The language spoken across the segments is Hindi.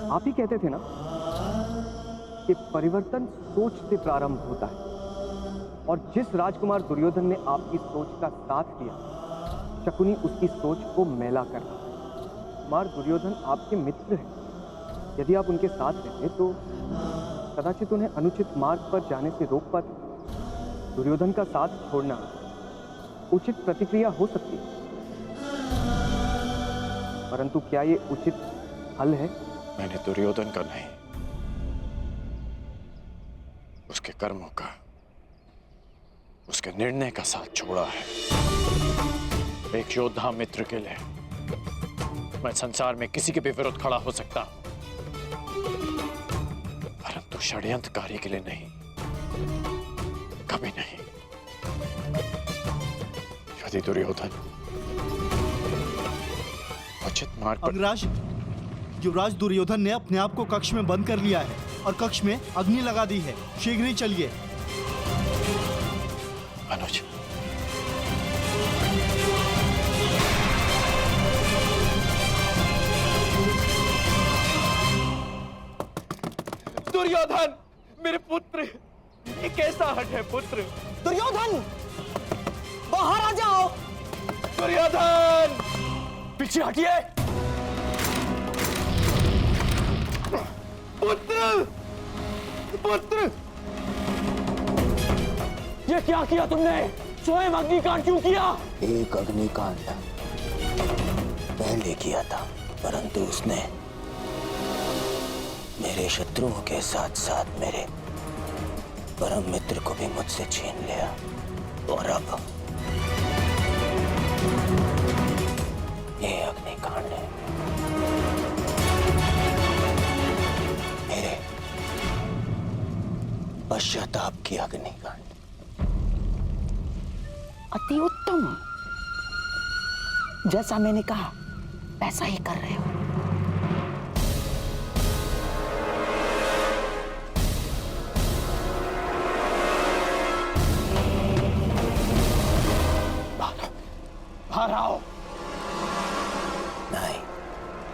आप ही कहते थे ना कि परिवर्तन सोच से प्रारंभ होता है, और जिस राजकुमार दुर्योधन ने आपकी सोच का साथ दिया, शकुनी उसकी सोच को मैला कर रहा है। कुमार दुर्योधन आपके मित्र हैं। यदि आप उनके साथ रहते तो कदाचित उन्हें अनुचित मार्ग पर जाने से रोक पाते। दुर्योधन का साथ छोड़ना उचित प्रतिक्रिया हो सकती है, परंतु क्या ये उचित हल है? मैंने दुर्योधन का नहीं, उसके कर्मों का, उसके निर्णय का साथ छोड़ा है। एक योद्धा मित्र के लिए मैं संसार में किसी के भी विरुद्ध खड़ा हो सकता हूं, परंतु षड्यंत्रकारी के लिए नहीं, कभी नहीं। यदि दुर्योधन उचित मार्ग पर... अग्रराज, युवराज दुर्योधन ने अपने आप को कक्ष में बंद कर लिया है और कक्ष में अग्नि लगा दी है। शीघ्र ही चलिए। अनुज, दुर्योधन, मेरे पुत्र, ये कैसा हट है पुत्र? दुर्योधन, बाहर आ जाओ। दुर्योधन, पीछे हटिए। पुत्र, पुत्र, ये क्या किया तुमने? स्वयं अग्निकांड क्यों किया? एक अग्निकांड पहले किया था, परंतु उसने मेरे शत्रुओं के साथ साथ मेरे परम मित्र को भी मुझसे छीन लिया, और अब ये अग्निकांड है मेरे पश्चाताप की अग्निकांड। अति उत्तम, जैसा मैंने कहा वैसा ही कर रहे हो। बाहर आओ। नहीं,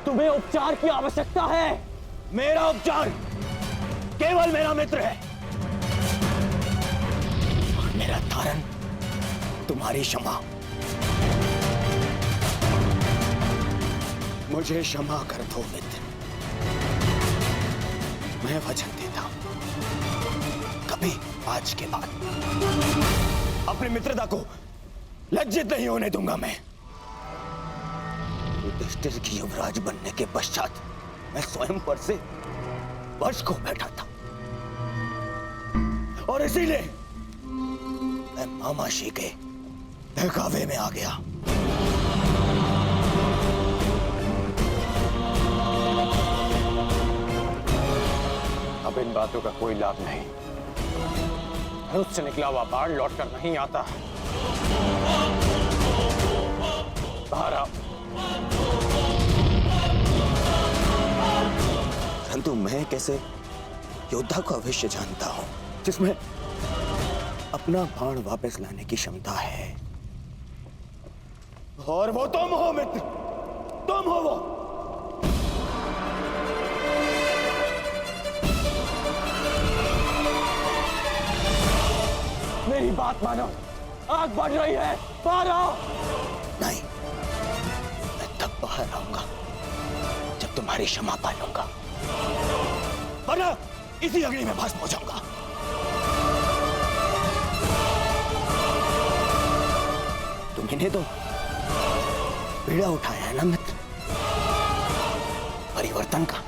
तुम्हें उपचार की आवश्यकता है। मेरा उपचार केवल मेरा मित्र है, और मेरा तारण तुम्हारी क्षमा। मुझे क्षमा कर दो मित्र, मैं वचन देता हूं, कभी आज के बाद अपनी मित्रता को लज्जित नहीं होने दूंगा। मैं युधिष्ठिर की युवराज बनने के पश्चात मैं स्वयं पर से वश को बैठा था, और इसीलिए मैं मामाशी के बहकावे में आ गया। अब इन बातों का कोई लाभ नहीं। धनुष से निकला हुआ बाण लौटकर नहीं आता। बाहर आओ। परंतु मैं कैसे योद्धा को अवश्य जानता हूं, जिसमें अपना बाण वापस लाने की क्षमता है, और वो तुम हो मित्र, तुम हो वो। मेरी बात मानो, आग बढ़ रही है, बाहर आओ। नहीं, मैं तब बाहर आऊंगा जब तुम्हारी क्षमा पालूंगा, वरना इसी अग्नि में भस्म हो जाऊंगा। तुम्हें तो पीड़ा उठाया है ना मित्र, परिवर्तन का,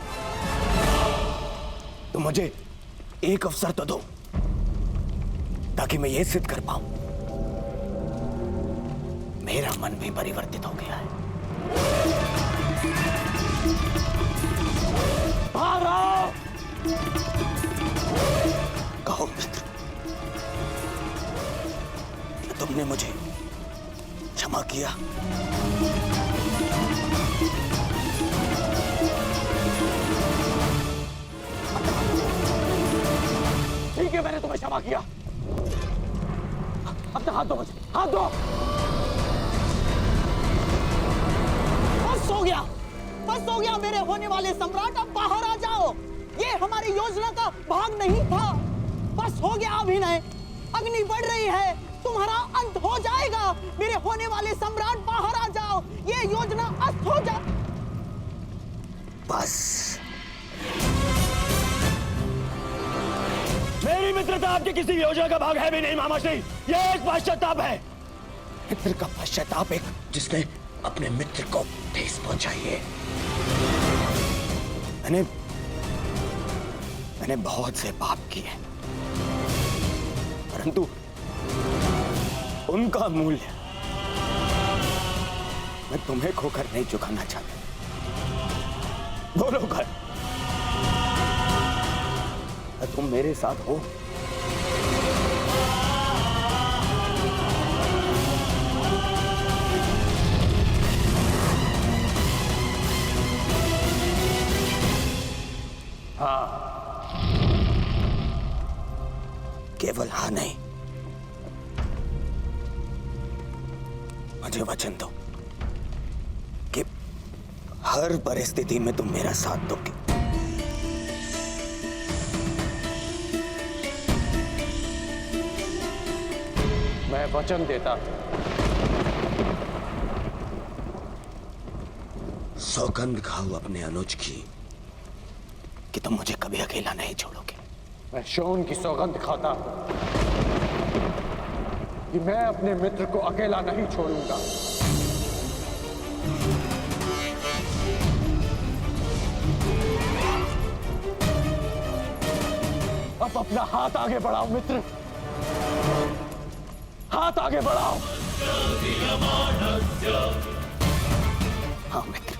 तो मुझे एक अवसर तो दो, ताकि मैं ये सिद्ध कर पाऊं मेरा मन भी परिवर्तित हो गया है। बाहर आओ। कहो मित्र, तुमने मुझे क्षमा किया? ठीक है, मैंने तुम्हें क्षमा किया। अपना हाथ दो मुझे, हाथ दो। बस हो गया, बस हो गया मेरे होने वाले सम्राट, अब बाहर आ जाओ। ये हमारी योजना का भाग नहीं था। बस हो गया अभिनय। अग्नि बढ़ रही है, तुम्हारा अंत हो जाएगा। मेरे होने वाले सम्राट बाहर आ जाओ, ये योजना अस्त हो जा। बस मेरी मित्रता आपकी किसी योजना का भाग है भी नहीं मामाश्री। यह एक पश्चाताप है। मित्र का पश्चाताप एक जिसने अपने मित्र को ठेस पहुंचाई है। मैंने बहुत से पाप किए, परंतु उनका मूल्य मैं तुम्हें खोकर नहीं चुकाना चाहता। बोलो घर, तुम मेरे साथ हो? हाँ। केवल हाँ नहीं, मुझे वचन दो कि हर परिस्थिति में तुम मेरा साथ दोगे। मैं वचन देता। सौगंध खाओ अपने अनुज की कि तुम मुझे कभी अकेला नहीं छोड़ोगे। मैं शोन की सौगंध खाता कि मैं अपने मित्र को अकेला नहीं छोड़ूंगा। अब अपना हाथ आगे बढ़ाओ मित्र, हाथ आगे बढ़ाओ। हाँ मित्र।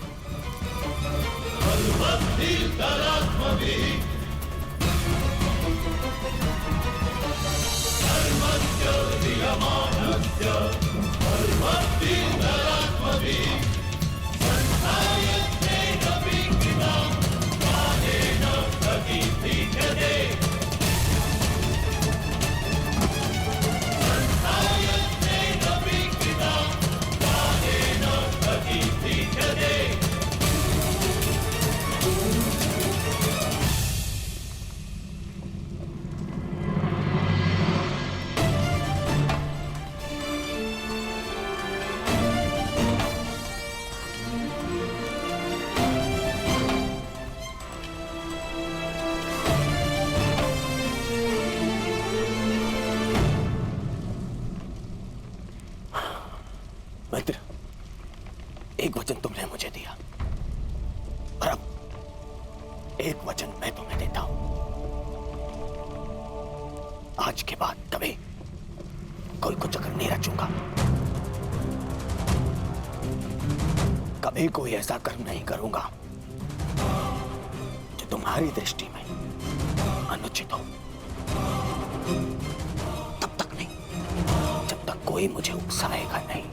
मित्र, एक वचन तुमने मुझे दिया और अब एक वचन मैं तुम्हें देता हूं। आज के बाद कभी कोई को चक्कर नहीं रचूंगा, कभी कोई ऐसा कर्म नहीं करूंगा जो तुम्हारी दृष्टि में अनुचित हो। तब तक नहीं जब तक कोई मुझे उकसाएगा नहीं।